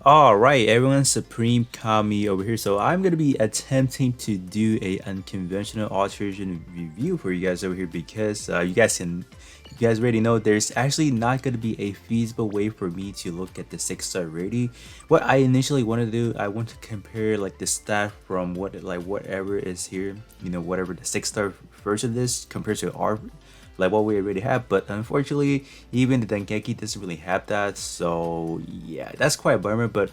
Alright, everyone, Supreme Kami over here. So I'm gonna be attempting to do a unconventional alteration review for you guys over here because you guys already know there's actually not gonna be a feasible way for me to look at the 6-star rating. What I initially want to do, I want to compare like the stat from whatever is here, whatever the 6-star version is compared to our like what we already have, but unfortunately even the Dengeki doesn't really have that, so yeah, that's quite a bummer. But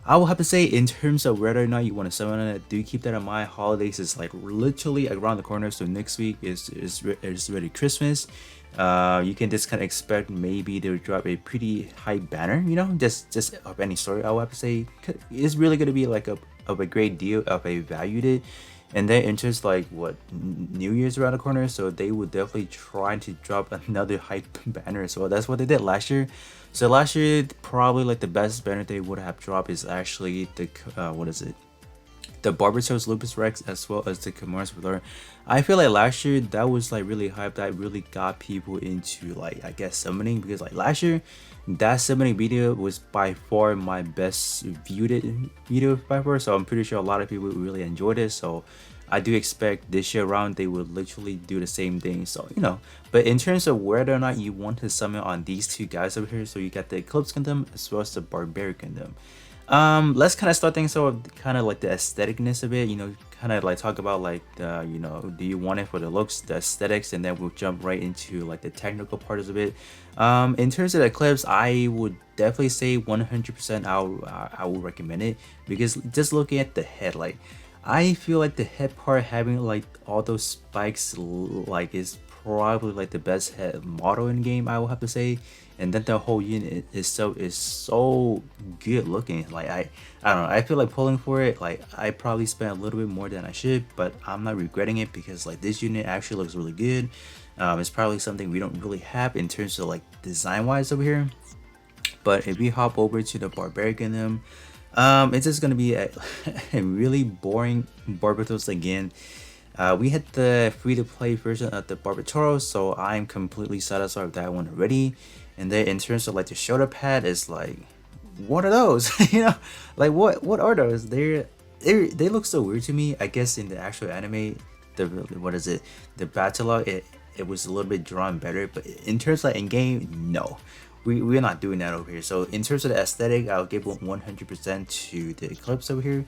I will have to say, in terms of whether or not you want to summon it, do keep that in mind. Holidays is like literally around the corner, so next week is already Christmas. You can just kind of expect maybe they'll drop a pretty high banner, just of any story. I will have to say it's really going to be like a great deal of a valued it. And then in just like what, New Year's around the corner, so they would definitely try to drop another hype banner as well. That's what they did last year. So last year, probably like the best banner they would have dropped is actually the what is it? The Barberto's Lupus Rex as well as the Kamars Valor. I feel like last year that was like really hyped. That really got people into, like, I guess, summoning, because like last year that summoning video was by far my best viewed video by far. So I'm pretty sure a lot of people really enjoyed it. So I do expect this year around they would literally do the same thing. So but in terms of whether or not you want to summon on these two guys over here, so you got the Eclipse Gundam as well as the Barbaric Gundam. Let's kind of start things off with kind of like the aestheticness of it, kind of like talk about like the, do you want it for the looks, the aesthetics, and then we'll jump right into like the technical parts of it. In terms of the Eclipse, I would definitely say 100% I would recommend it, because just looking at the head, like I feel like the head part having like all those spikes like is probably like the best head model in the game, I will have to say. And then the whole unit itself is so good looking. Like I don't know, I feel like pulling for it, like I probably spent a little bit more than I should, but I'm not regretting it, because like this unit actually looks really good. It's probably something we don't really have in terms of like design wise over here. But if we hop over to the Barbaric in them, it's just gonna be a really boring Barbatos again. We had the free-to-play version of the Barbatoros, so I'm completely satisfied with that one already. And then in terms of like the shoulder pad, is like, what are those? Like what are those? They look so weird to me. I guess in the actual anime, the what is it? The battle log, it was a little bit drawn better, but in terms of like in game, no. We're not doing that over here. So in terms of the aesthetic, I'll give 100% to the Eclipse over here.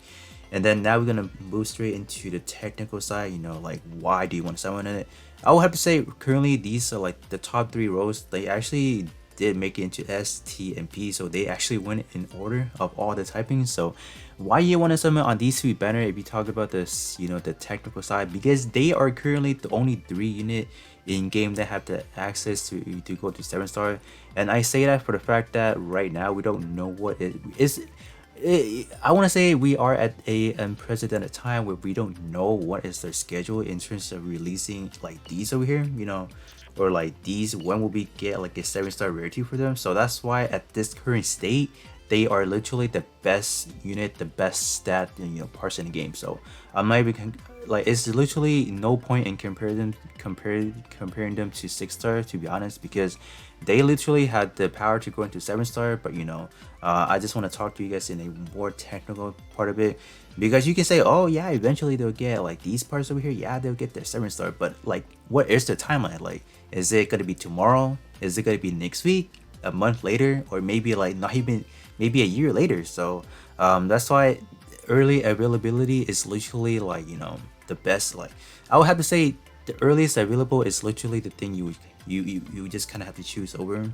And then now we're gonna move straight into the technical side, like why do you want to summon in it? I will have to say currently these are like the top 3 rows. They actually did make it into S, T, and P, so they actually went in order of all the typings. So why you want to summon on these 3 banner if you talk about this, the technical side, because they are currently the only 3 unit in game that have the access to go to 7-star. And I say that for the fact that right now we don't know what it is. I want to say we are at a unprecedented time where we don't know what is their schedule in terms of releasing like these over here, or like these, when will we get like a 7-star rarity for them. So that's why at this current state they are literally the best unit, the best stat, parts in the game. So I'm not even like, it's literally no point in comparing them to 6-star, to be honest, because they literally had the power to go into 7-star. But I just want to talk to you guys in a more technical part of it, because you can say, oh yeah, eventually they'll get like these parts over here, yeah, they'll get their 7-star, but like what is the timeline? Like, is it gonna be tomorrow? Is it gonna be next week, a month later, or maybe like not even, maybe a year later? So that's why early availability is literally like, the best. Like I would have to say the earliest available is literally the thing you just kind of have to choose over,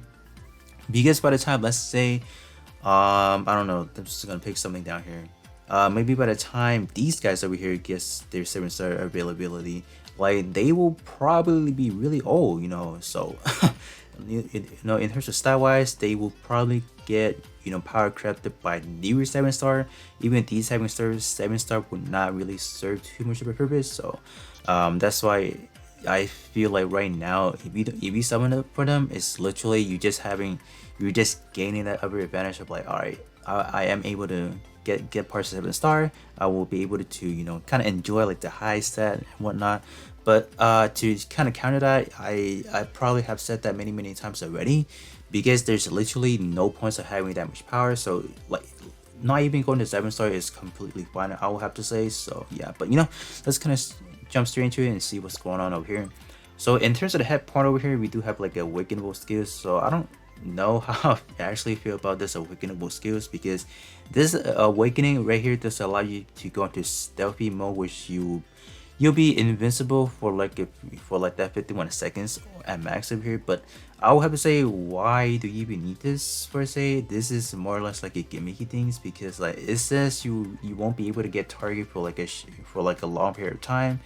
because by the time, let's say I don't know, I'm just gonna pick something down here, maybe by the time these guys over here gets their 7-star availability, like they will probably be really old, so in terms of style wise, they will probably get power crafted by newer 7-star. Even these 7-star would not really serve too much of a purpose. So that's why I feel like right now, if you summon up for them, it's literally you're just gaining that upper advantage of like, all right, I am able to get parts of 7-star. I will be able to kind of enjoy like the high stat and whatnot. But to kind of counter that, I probably have said that many times already, because there's literally no points of having that much power. So like not even going to 7-star is completely fine, I will have to say. So yeah, but let's kind of jump straight into it and see what's going on over here. So in terms of the head part over here, we do have like awakenable skills. So I don't know how I actually feel about this awakenable skills, because this awakening right here does allow you to go into stealthy mode, which you'll be invincible for like that 51 seconds at max over here. But I will have to say, why do you even need this per se? This is more or less like a gimmicky things, because like it says you won't be able to get target for like a long period of time.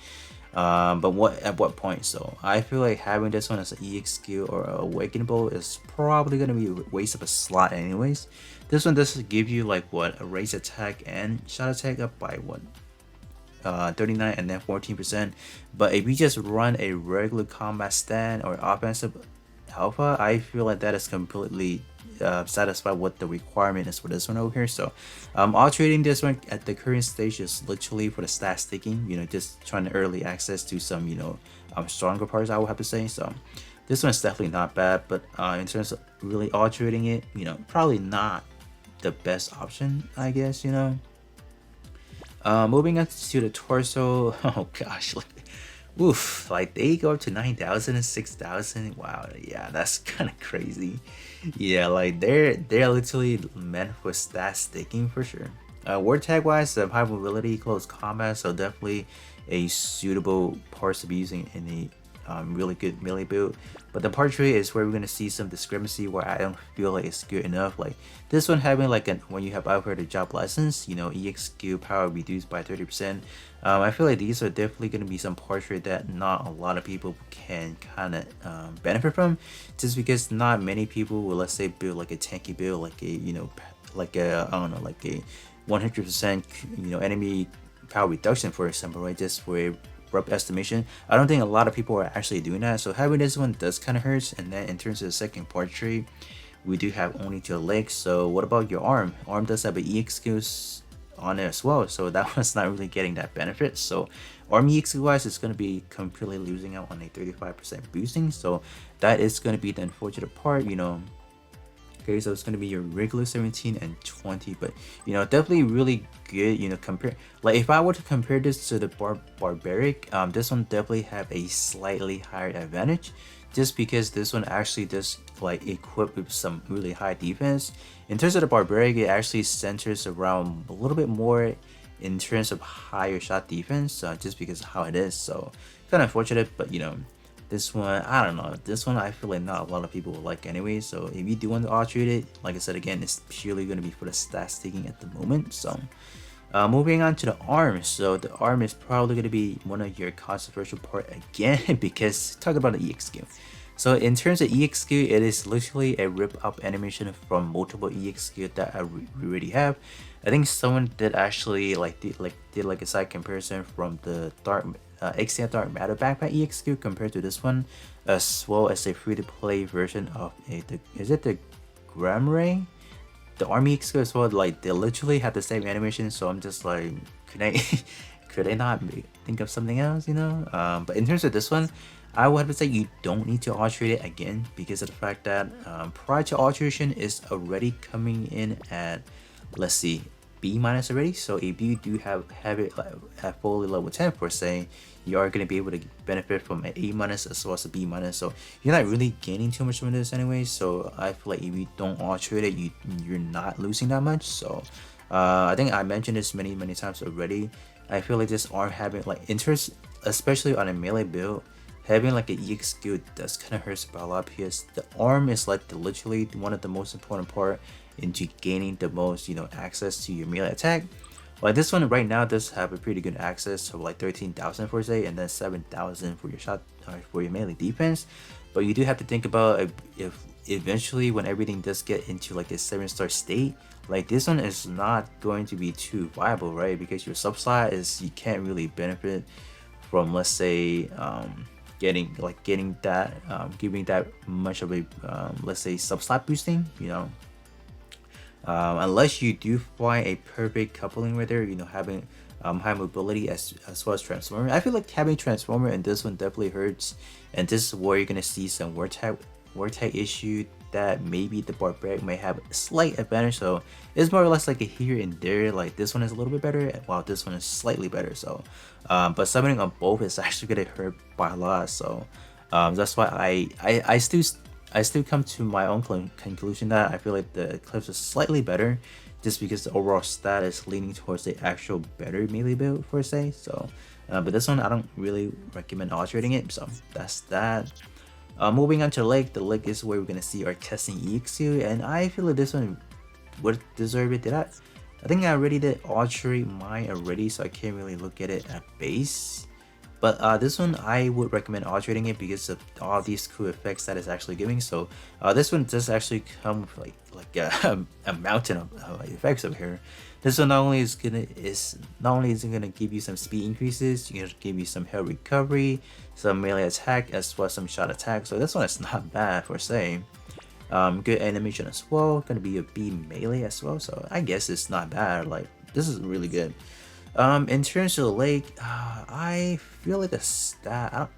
But at what point? So I feel like having this one as an EX skill or awakenable is probably gonna be a waste of a slot anyways. This one does give you like what, a raise attack and shot attack up by what, 39 and then 14%. But if you just run a regular combat stand or offensive alpha, I feel like that is completely satisfied what the requirement is for this one over here. So alterating this one at the current stage is literally for the stat sticking, just trying to early access to some stronger parts, I would have to say. So this one's definitely not bad, but in terms of really alterating it, probably not the best option, I guess. Moving on to the torso. Oh gosh, oof, like they go up to 9,000 and 6,000. Wow, yeah, that's kind of crazy. Yeah, like they're literally meant for stat sticking for sure. Word tag wise, high mobility, close combat, so definitely a suitable parts to be using in a really good melee build. But the part tree is where we're gonna see some discrepancy, where I don't feel like it's good enough. Like this one having like when you have upgraded job license, EX skill power reduced by 30%. I feel like these are definitely gonna be some part tree that not a lot of people can kind of benefit from, just because not many people will, let's say, build like a tanky build, like a like a, I don't know, like a 100% enemy power reduction, for example, right? Just for a rough estimation. I don't think a lot of people are actually doing that, so having this one does kind of hurts. And then in terms of the second part tree, we do have only 2 legs. So what about your arm? Arm does have an EX skills on it as well, so that one's not really getting that benefit. So arm EX wise is going to be completely losing out on a 35% boosting, so that is going to be the unfortunate part. Okay, so it's gonna be your regular 17 and 20, but definitely really good. Compare, like if I were to compare this to the Barbaric, this one definitely have a slightly higher advantage, just because this one actually does like equip with some really high defense. In terms of the Barbaric, it actually centers around a little bit more in terms of higher shot defense, just because of how it is. So kind of unfortunate, but this one, I don't know. This one, I feel like not a lot of people will like anyway. So if you do want to alterate it, like I said again, it's purely going to be for the stat sticking at the moment. So moving on to the arm. So the arm is probably going to be one of your controversial part again, because talk about the EX skill. So in terms of EX skill, it is literally a rip up animation from multiple EX skill that we already have. I think someone did actually did like a side comparison from the Exia Dark Matter Backpack EX skill compared to this one, as well as a free-to-play version of is it the Gramray? The Army EX skill as well. Like they literally have the same animation, so I'm just like, could I not think of something else, But in terms of this one, I would have to say you don't need to alterate it again, because of the fact that prior to alteration is already coming in at, let's see, B- already. So if you do have it at fully level 10 per se, you are going to be able to benefit from an A- as well as a B-. So you're not really gaining too much from this anyway. So I feel like if you don't alterate it, you're not losing that much. So I think I mentioned this many times already. I feel like this arm having like interest, especially on a melee build, having like an EX skill does kind of hurts about a lot, because the arm is like literally one of the most important part into gaining the most access to your melee attack. Like this one right now does have a pretty good access of like 13,000 for say, and then 7,000 for your shot for your melee defense. But you do have to think about if eventually when everything does get into like a 7-star state, like this one is not going to be too viable, right? Because your subslot is, you can't really benefit from, let's say, getting that giving that much of a let's say subslot boosting, unless you do find a perfect coupling with her, having high mobility as well as transformer. I feel like having transformer in this one definitely hurts, and this is where you're gonna see some word tag issue that maybe the Barbaric might have a slight advantage. So it's more or less like a here and there. Like this one is a little bit better, while this one is slightly better. So, but summoning on both is actually gonna hurt by a lot. So that's why I still come to my own conclusion that I feel like the Eclipse is slightly better, just because the overall stat is leaning towards the actual better melee build per se. So, but this one I don't really recommend altering it. So that's that. Moving on to the leg is where we're gonna see our testing EXQ, and I feel like this one would deserve it. I think I already did alterate mine already, so I can't really look at it at base. But this one I would recommend altering it because of all these cool effects that it's actually giving. So this one does actually come with like a mountain of effects over here. This one not only is gonna give you some speed increases, it's gonna give you some health recovery, some melee attack, as well as some shot attack. So this one is not bad for say. Good animation as well. Gonna be a B melee as well. So I guess it's not bad. Like this is really good. In terms of the leg, I feel like the stat,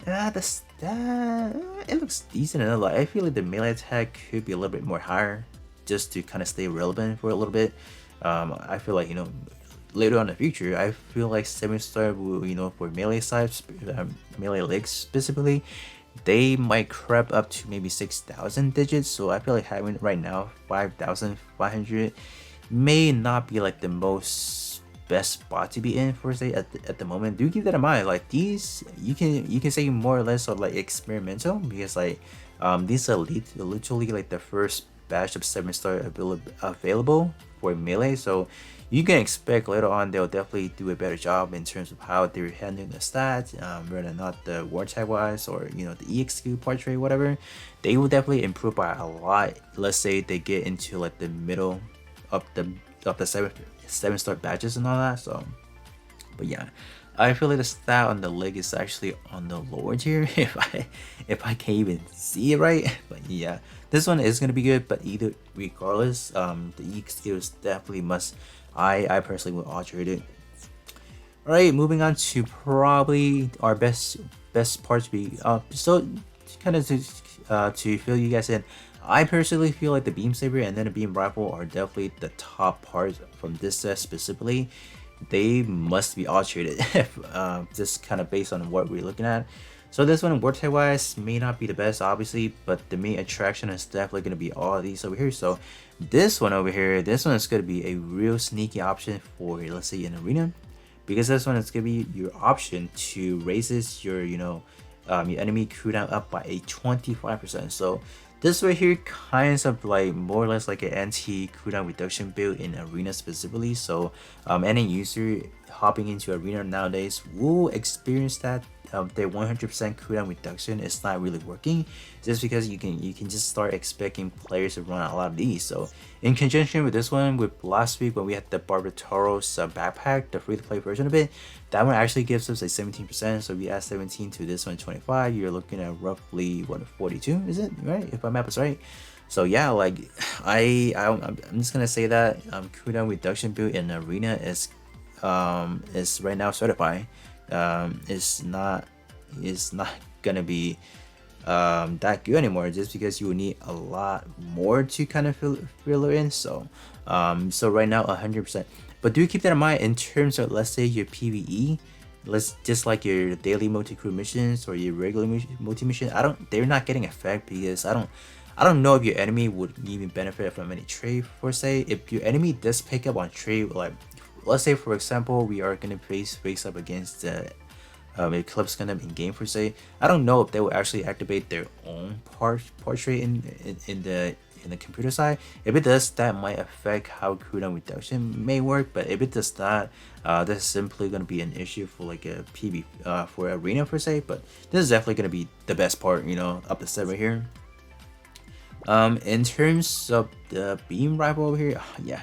it looks decent enough. Like I feel like the melee attack could be a little bit more higher, just to kind of stay relevant for a little bit. I feel like, you know, later on in the future, I feel like 7-star will, you know, for melee sides, melee legs specifically, they might creep up to maybe 6,000 digits. So I feel like having it right now 5,500 may not be like the most best spot to be in for say at the moment. Do keep that in mind. Like these, you can say more or less of like experimental, because like these are literally like the first batch of 7-star available for melee. So you can expect later on they'll definitely do a better job in terms of how they're handling the stats, whether or not the war tag wise or, you know, the EXQ portrait, whatever. They will definitely improve by a lot. Let's say they get into like the middle of the 7-star badges and all that. So but yeah, I feel like the stat on the leg is actually on the lower tier if I can't even see it right. But yeah, this one is gonna be good, but either regardless, the EXQ is definitely must. I personally will alterate it. Alright, moving on to probably our best part to be so kind of to fill you guys in. I personally feel like the beam saber and then the beam rifle are definitely the top parts from this set specifically. They must be alterated, just kind of based on what we're looking at. So this one, wordtag wise, may not be the best obviously, but the main attraction is definitely going to be all of these over here. So this one over here, this one is going to be a real sneaky option for, let's say, an arena, because this one is going to be your option to raises your, you know, your enemy cooldown up by a 25%. So this right here kind of like more or less like an anti cooldown reduction build in arena specifically. So any user hopping into arena nowadays will experience that their 100% cooldown reduction is not really working, just because you can just start expecting players to run a lot of these. So in conjunction with this one, with last week when we had the Barbatoros backpack, the free-to-play version of it, that one actually gives us a 17%. So we add 17 to this one 25, you're looking at roughly what, 42, is it right, if my map is right? So yeah, like I'm just gonna say that cooldown reduction build in arena is right now certified. Is not gonna be that good anymore, just because you will need a lot more to kind of fill it in. So so right now 100%, but do keep that in mind in terms of, let's say, your PvE, let's just like your daily multi-crew missions or your regular multi-mission, they're not getting effect, because I don't know if your enemy would even benefit from any trade per se. If your enemy does pick up on trade, like let's say for example we are gonna face up against the Eclipse Gundam in game per se, I don't know if they will actually activate their own portrait in the computer side. If it does, that might affect how cooldown reduction may work. But if it does not, this is simply gonna be an issue for like a PB for arena per se. But this is definitely gonna be the best part, you know, up the set right here. In terms of the beam rifle over here, yeah,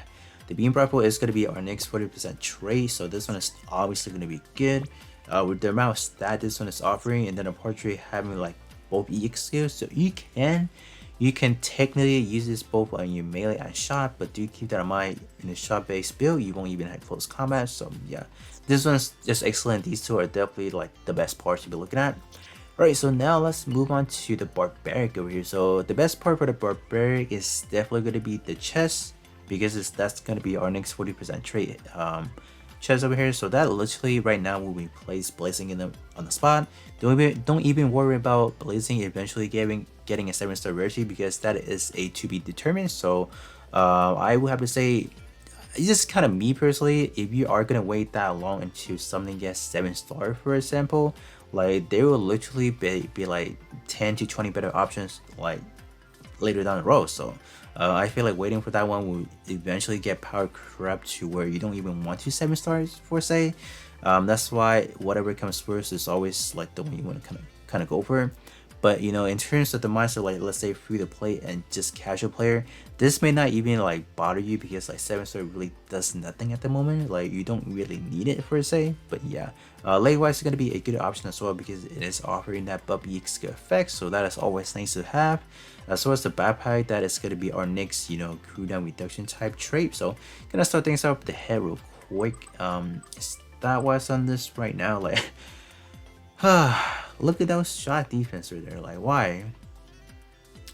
the beam rifle is going to be our next 40% trade, so this one is obviously going to be good with the amount of stat this one is offering, and then a portrait having like both EXQs, so you can technically use this both on your melee and shot, but do keep that in mind, in the shot based build you won't even have close combat. So yeah, this one's just excellent. These two are definitely like the best parts to be looking at. Alright, so now let's move on to the Barbaric over here. So the best part for the Barbaric is definitely going to be the chest, because that's going to be our next 40% trait chest over here. So that literally right now will replace Blazing on the spot. Don't even worry about Blazing eventually getting a 7-star rarity, because that is a to be determined. So I would have to say, it's just kind of me personally, if you are gonna wait that long until something gets 7-star, for example, like there will literally be like 10 to 20 better options like later down the road. So I feel like waiting for that one will eventually get power corrupt to where you don't even want to 7-stars for say. That's why whatever comes first is always like the one you want to kind of go for. But you know, in terms of the mindset, like let's say free to play and just casual player, this may not even like bother you, because like 7-star really does nothing at the moment. Like you don't really need it per se. But yeah, leg wise is gonna be a good option as well, because it is offering that buff EX effect, so that is always nice to have. As well as the backpack, that is gonna be our next, you know, cooldown reduction type trait. So gonna start things off with the head real quick. Stat wise on this right now, like look at those shot defense right there, like why?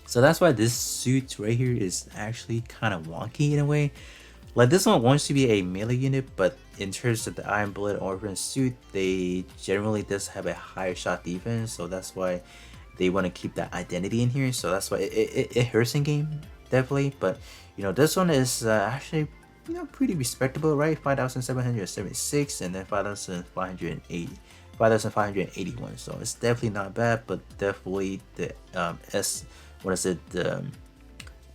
So that's why this suit right here is actually kind of wonky in a way. Like this one wants to be a melee unit, but in terms of the Iron Blood Orphan suit, they generally does have a higher shot defense, so that's why they want to keep that identity in here. So that's why it hurts in game, definitely. But you know, this one is actually, you know, pretty respectable, right? 5,776 and then 5,581. So it's definitely not bad, but definitely the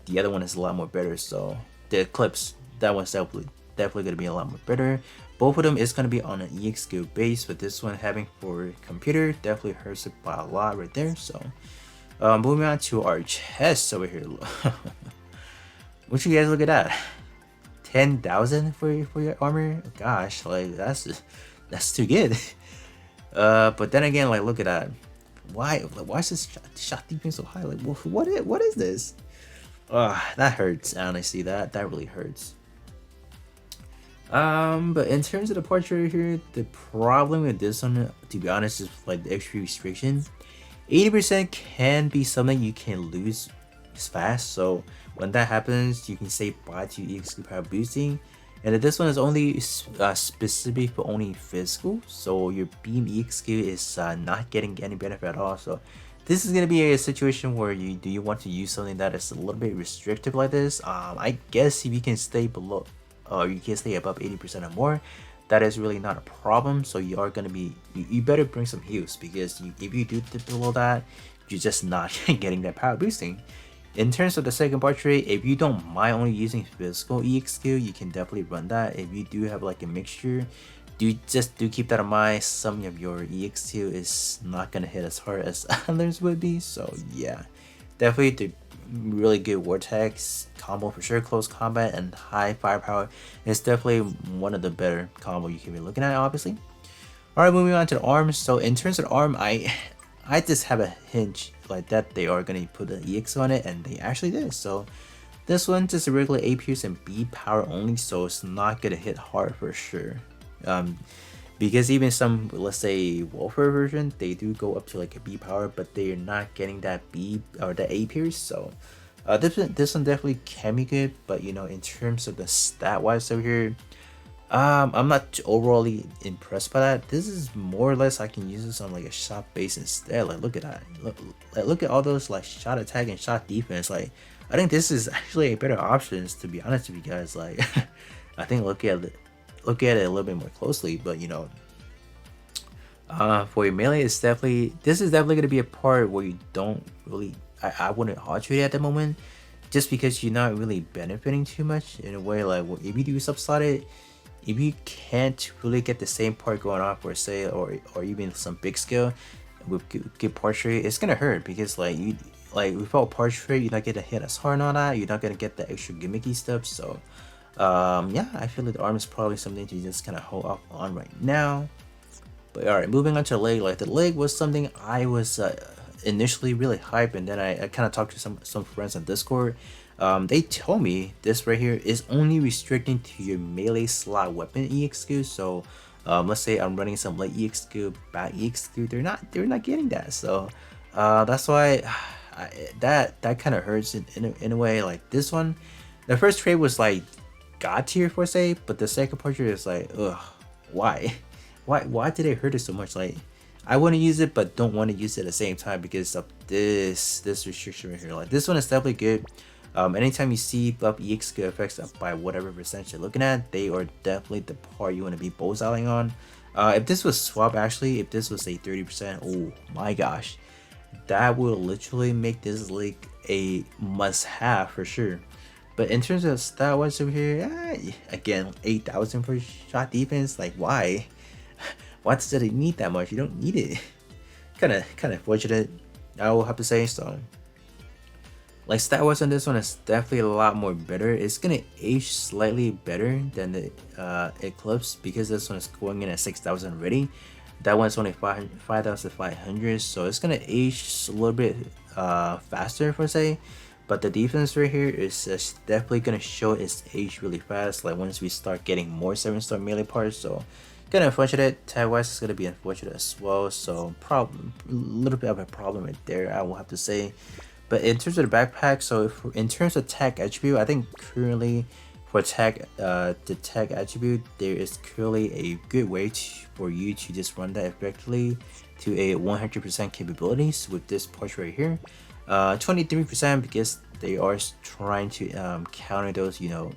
the other one is a lot more better. So the Eclipse, that one's definitely gonna be a lot more better. Both of them is gonna be on an EX skill base, but this one having for computer definitely hurts it by a lot right there. So moving on to our chest over here. What you guys look at that? 10,000 for your armor? Gosh, like that's too good. But then again, like look at that. Why is this shot defense so high? Like what is this? That hurts. Honestly, that really hurts. But in terms of the portrait here, the problem with this one, to be honest, is like the extra restriction. 80% can be something you can lose fast. So when that happens, you can say bye to EXP power boosting. And this one is only specific for only physical, so your beam EX is not getting any benefit at all. So this is gonna be a situation where you want to use something that is a little bit restrictive like this. I guess if you can stay below, or you can stay above 80% or more, that is really not a problem. So you are gonna be, you better bring some heals, because if you do dip below that, you're just not getting that power boosting. In terms of the second portrait, if you don't mind only using physical EX skill, you can definitely run that. If you do have like a mixture, do keep that in mind. Some of your EX skill is not gonna hit as hard as others would be. So yeah, definitely the really good vortex combo for sure. Close combat and high firepower is definitely one of the better combo you can be looking at, obviously. All right, moving on to the arms. So in terms of the arm, I just have a hinge like that they are gonna put the EX on it, and they actually did. So this one just a regular A pierce and B power only, so it's not gonna hit hard for sure. Because even some, let's say Warfare version, they do go up to like a B power, but they're not getting that B or the A pierce. So this one definitely can be good, but you know, in terms of the stat wise over here, I'm not overly impressed by that. This is more or less I can use this on like a shot base instead. Like look at that. Look at all those like shot attack and shot defense. Like I think this is actually a better options, to be honest with you guys. Like I think look at it a little bit more closely. But you know, for your melee, this is definitely gonna be a part where you don't really, I wouldn't hard trade at the moment, just because you're not really benefiting too much in a way. Like if you do subslot it, if you can't really get the same part going on for say, or even some big scale with good portrait, it's gonna hurt, because like you without portrait, you're not gonna hit as hard on that. You're not gonna get the extra gimmicky stuff. So yeah, I feel like the arm is probably something to just kind of hold off on right now. But all right, moving on to the leg. Like the leg was something I was initially really hyped, and then I kind of talked to some friends on Discord. They told me this right here is only restricting to your melee slot weapon EX skill. So Let's say I'm running some late EXQ, bad EXQ, they're not getting that. So that's why that kind of hurts in a way. Like this one, the first trade was like god tier for say, but the second portrait is like, ugh, why? Why did it hurt it so much? Like I want to use it but don't want to use it at the same time because of this restriction right here. Like this one is definitely good. Anytime you see up EXQ effects up by whatever percentage you're looking at, they are definitely the part you want to be bullseyeing on. If this was swap, actually, if this was a 30%, oh my gosh, that will literally make this league a must-have for sure. But in terms of stat wise over here, again, 8,000 per shot defense. Like why? Why does it need that much? You don't need it. Kind of fortunate, I will have to say. So like stat wise on this one is definitely a lot more better. It's gonna age slightly better than the Eclipse because this one is going in at 6,000 already. That one's only 5,500, so it's gonna age a little bit faster per se. But the defense right here is just definitely gonna show its age really fast. Like once we start getting more 7-star melee parts, so kind of unfortunate. Tag wise is gonna be unfortunate as well. So problem, a little bit of a problem right there, I will have to say. But in terms of the backpack, so if in terms of tag attribute, I think currently for the tag attribute, there is currently a good way for you to just run that effectively to a 100% capabilities with this push right here. 23% because they are trying to counter those, you know,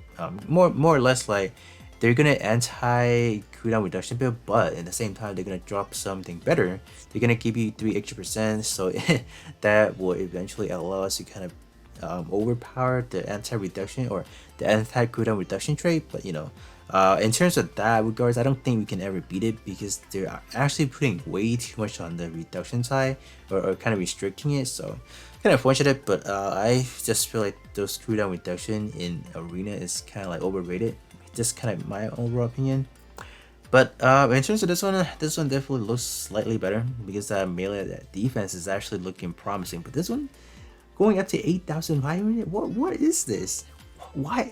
more or less like they're gonna anti cooldown reduction build, but at the same time they're gonna drop something better. They're gonna give you 3 extra percent, so that will eventually allow us to kind of overpower the anti-reduction or the anti-cooldown reduction trait. But you know, in terms of that regards, I don't think we can ever beat it because they're actually putting way too much on the reduction side or kind of restricting it. So kind of fortunate, but I just feel like those cooldown reduction in arena is kind of like overrated. Just kind of my overall opinion. But in terms of this one definitely looks slightly better because that melee defense is actually looking promising. But this one going up to 8,500, what is this? Why?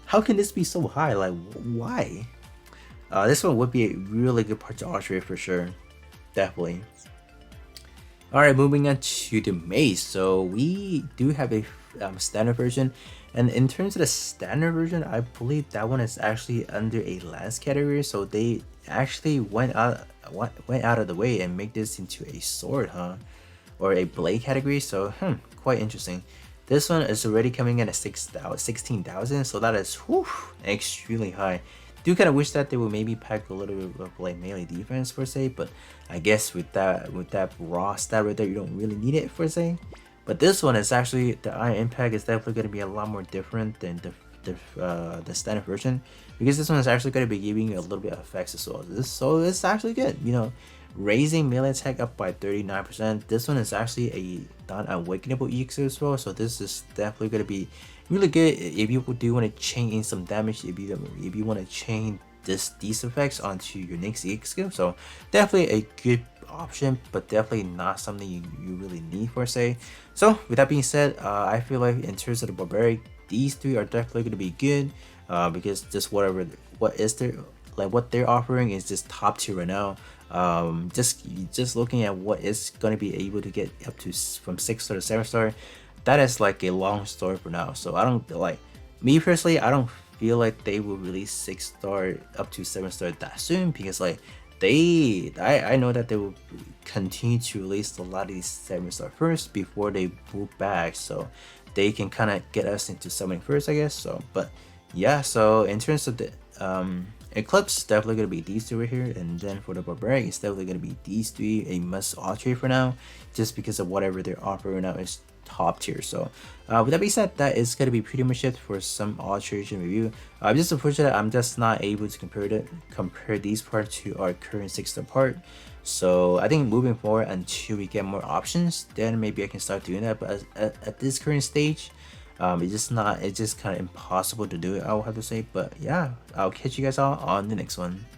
How can this be so high? Like why? This one would be a really good part to archery for sure, definitely. Alright, moving on to the mace. So we do have a standard version, and in terms of the standard version, I believe that one is actually under a lance category. So they actually went out of the way and make this into a sword, huh? Or a blade category. So quite interesting. This one is already coming in at 16,000, so that is extremely high. Do kind of wish that they would maybe pack a little bit of like melee defense per se, but I guess with that raw stat right there, you don't really need it per se. But this one is actually, the iron impact is definitely going to be a lot more different than the standard version, because this one is actually going to be giving you a little bit of effects as well. So it's actually good, you know, raising melee attack up by 39%. This one is actually a non-awakenable EXO as well, so this is definitely going to be really good if you do want to chain in some damage, if you want to chain these effects onto your next EXO. So definitely a good option, but definitely not something you really need per se. So with that being said, I feel like in terms of the Barbaric, these three are definitely going to be good, because just what they're offering is just top tier right now. Just looking at what is going to be able to get up to from 6-star to 7-star, that is like a long story for now. So I don't, like, me personally, I don't feel like they will release 6-star up to 7-star that soon, because like I know that they will continue to release a lot of these 7-star first before they move back, so they can kind of get us into summoning first, I guess. So but yeah, so in terms of the Eclipse, definitely gonna be these two right here, and then for the Barbaric, it's definitely gonna be these three, a must trade for now, just because of whatever they're offering now is top tier. So with that being said, that is gonna be pretty much it for some alteration review. Just unfortunate I'm just not able to compare these parts to our current 6-star part. So I think moving forward, until we get more options, then maybe I can start doing that. But at this current stage, it's just kind of impossible to do it, I will have to say. But yeah, I'll catch you guys all on the next one.